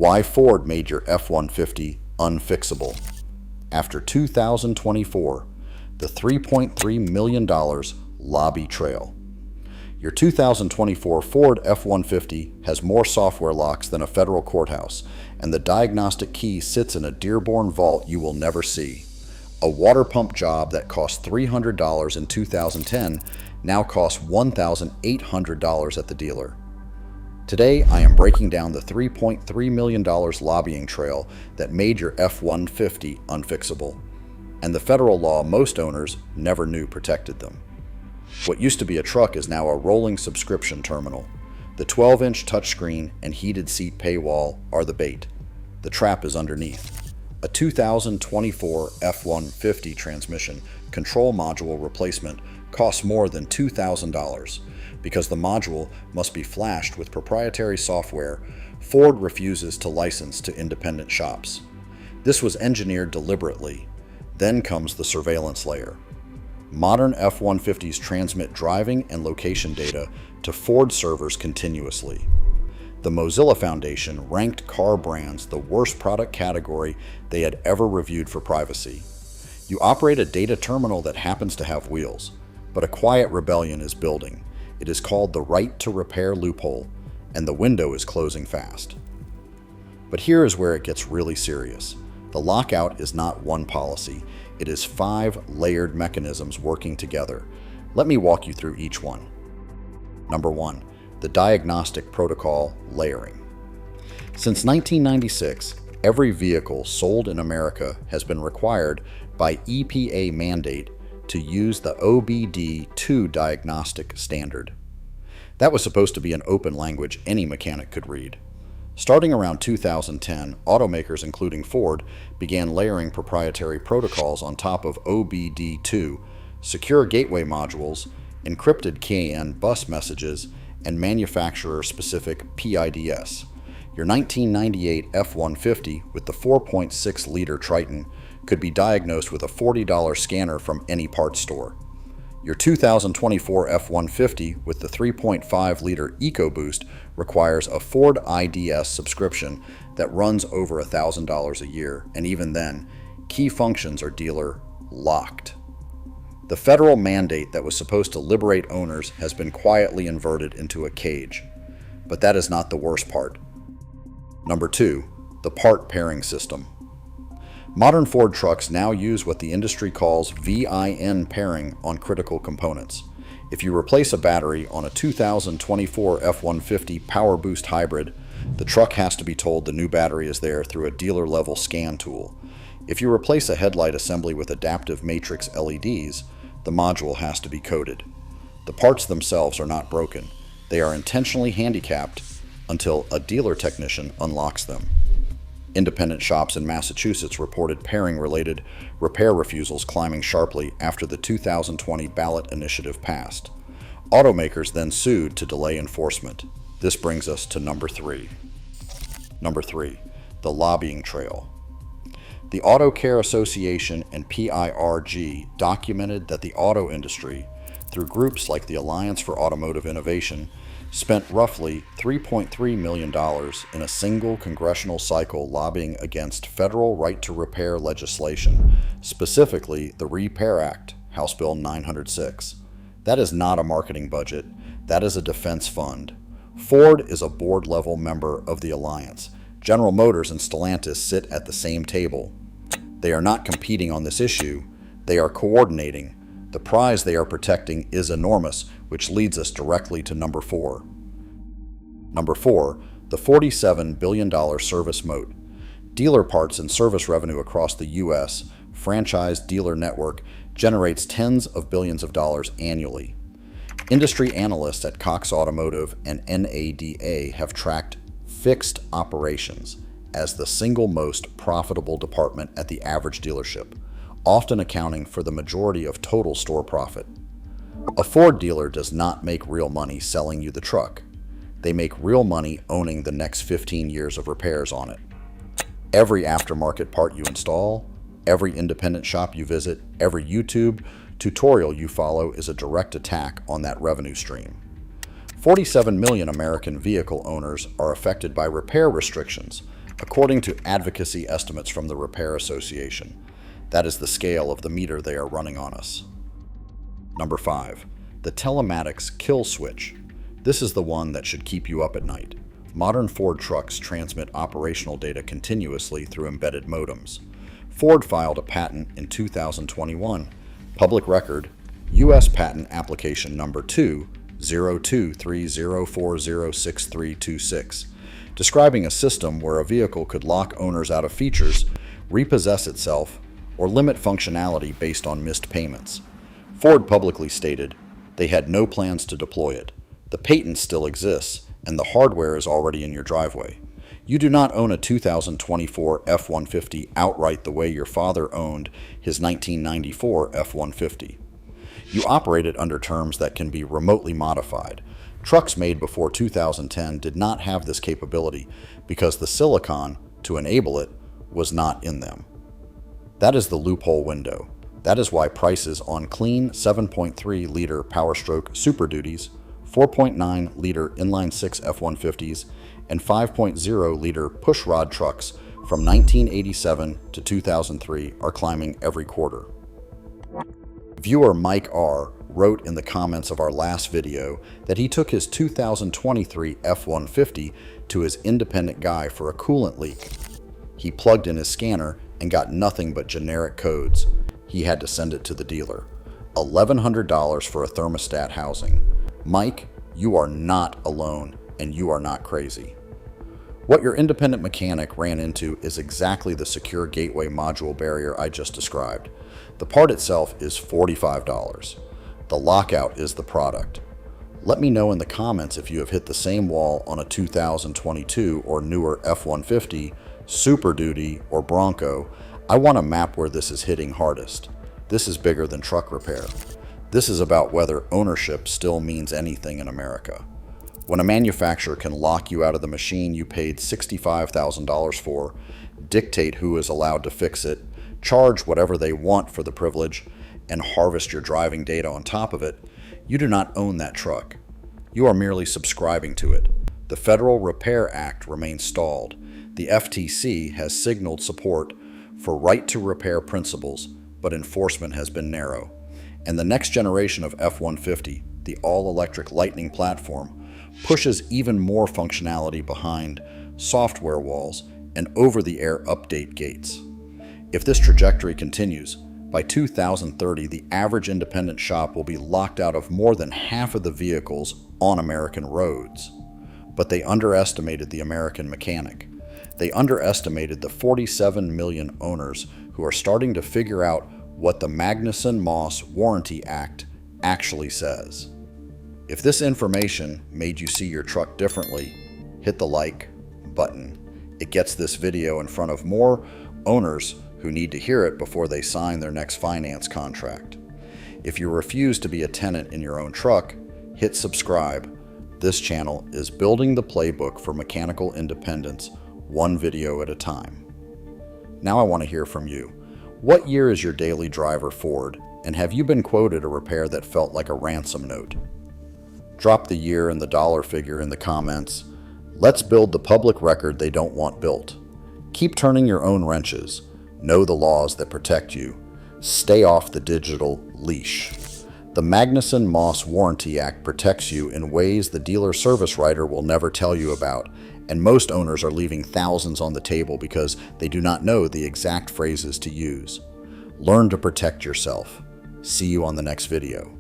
Why Ford made your F-150 unfixable. After 2024, the $3.3 million lobby trail. Your 2024 Ford F-150 has more software locks than a federal courthouse, and the diagnostic key sits in a Dearborn vault you will never see. A water pump job that cost $300 in 2010 now costs $1,800 at the dealer. Today, I am breaking down the $3.3 million lobbying trail that made your F-150 unfixable, and the federal law most owners never knew protected them. What used to be a truck is now a rolling subscription terminal. The 12-inch touchscreen and heated seat paywall are the bait. The trap is underneath. A 2024 F-150 transmission control module replacement costs more than $2,000. Because the module must be flashed with proprietary software, Ford refuses to license to independent shops. This was engineered deliberately. Then comes the surveillance layer. Modern F-150s transmit driving and location data to Ford servers continuously. The Mozilla Foundation ranked car brands the worst product category they had ever reviewed for privacy. You operate a data terminal that happens to have wheels, but a quiet rebellion is building. It is called the right to repair loophole, and the window is closing fast. But here is where it gets really serious. The lockout is not one policy. It is 5 layered mechanisms working together. Let me walk you through each one. Number 1, the diagnostic protocol layering. Since 1996, every vehicle sold in America has been required by EPA mandate to use the OBD-II diagnostic standard. That was supposed to be an open language any mechanic could read. Starting around 2010, automakers including Ford began layering proprietary protocols on top of OBD-II, secure gateway modules, encrypted CAN bus messages, and manufacturer-specific PIDs. Your 1998 F-150 with the 4.6-liter Triton could be diagnosed with a $40 scanner from any parts store. Your 2024 F-150 with the 3.5-liter EcoBoost requires a Ford IDS subscription that runs over $1,000 a year, and even then, key functions are dealer locked. The federal mandate that was supposed to liberate owners has been quietly inverted into a cage. But that is not the worst part. Number 2, the part pairing system. Modern Ford trucks now use what the industry calls VIN pairing on critical components. If you replace a battery on a 2024 F-150 Power Boost Hybrid, the truck has to be told the new battery is there through a dealer-level scan tool. If you replace a headlight assembly with adaptive matrix LEDs, the module has to be coded. The parts themselves are not broken. They are intentionally handicapped until a dealer technician unlocks them. Independent shops in Massachusetts reported pairing-related repair refusals climbing sharply after the 2020 ballot initiative passed. Automakers then sued to delay enforcement. This brings us to number 3. Number 3, the lobbying trail. The Auto Care Association and PIRG documented that the auto industry, through groups like the Alliance for Automotive Innovation, spent roughly $3.3 million in a single congressional cycle lobbying against federal right-to-repair legislation, specifically the Repair Act, House Bill 906. That is not a marketing budget. That is a defense fund. Ford is a board-level member of the alliance. General Motors and Stellantis sit at the same table. They are not competing on this issue. They are coordinating. The prize they are protecting is enormous, which leads us directly to number 4. Number 4, the $47 billion service moat. Dealer parts and service revenue across the U.S. franchise dealer network generates tens of billions of dollars annually. Industry analysts at Cox Automotive and NADA have tracked fixed operations as the single most profitable department at the average dealership, often accounting for the majority of total store profit. A Ford dealer does not make real money selling you the truck. They make real money owning the next 15 years of repairs on it. Every aftermarket part you install, every independent shop you visit, every YouTube tutorial you follow is a direct attack on that revenue stream. 47 million American vehicle owners are affected by repair restrictions, according to advocacy estimates from the Repair Association. That is the scale of the meter they are running on us. Number 5. The Telematics kill switch. This is the one that should keep you up at night. Modern Ford trucks transmit operational data continuously through embedded modems. Ford filed a patent in 2021. Public record, U.S. Patent Application Number 20230406326, describing a system where a vehicle could lock owners out of features, repossess itself, or limit functionality based on missed payments. Ford publicly stated they had no plans to deploy it. The patent still exists, and the hardware is already in your driveway. You do not own a 2024 F-150 outright the way your father owned his 1994 F-150. You operate it under terms that can be remotely modified. Trucks made before 2010 did not have this capability because the silicon to enable it was not in them. That is the loophole window. That is why prices on clean 7.3-liter Power Stroke Super Duties, 4.9-liter inline-six F-150s, and 5.0-liter pushrod trucks from 1987 to 2003 are climbing every quarter. Viewer Mike R. wrote in the comments of our last video that he took his 2023 F-150 to his independent guy for a coolant leak. He plugged in his scanner and got nothing but generic codes. He had to send it to the dealer. $1,100 for a thermostat housing. Mike, you are not alone, and you are not crazy. What your independent mechanic ran into is exactly the secure gateway module barrier I just described. The part itself is $45. The Lockout is the product. Let me know in the comments if you have hit the same wall on a 2022 or newer F-150, Super Duty, or Bronco. I want a map where this is hitting hardest. This is bigger than truck repair. This is about whether ownership still means anything in America. When a manufacturer can lock you out of the machine you paid $65,000 for, dictate who is allowed to fix it, charge whatever they want for the privilege, and harvest your driving data on top of it, you do not own that truck. You are merely subscribing to it. The Federal Repair Act remains stalled. The FTC has signaled support for right-to-repair principles, but enforcement has been narrow. And the next generation of F-150, the all-electric Lightning platform, pushes even more functionality behind software walls and over-the-air update gates. If this trajectory continues, by 2030 the average independent shop will be locked out of more than half of the vehicles on American roads. But they underestimated the American mechanic. They underestimated the 47 million owners who are starting to figure out what the Magnuson-Moss Warranty Act actually says. If this information made you see your truck differently, hit the like button. It gets this video in front of more owners who need to hear it before they sign their next finance contract. If you refuse to be a tenant in your own truck, hit subscribe. This channel is building the playbook for mechanical independence, one video at a time. Now I want to hear from you. What year is your daily driver Ford, and have you been quoted a repair that felt like a ransom note? Drop the year and the dollar figure in the comments. Let's build the public record they don't want built. Keep turning your own wrenches. Know the laws that protect you. Stay off the digital leash. The Magnuson-Moss Warranty Act protects you in ways the dealer service writer will never tell you about, and most owners are leaving thousands on the table because they do not know the exact phrases to use. Learn to protect yourself. See you on the next video.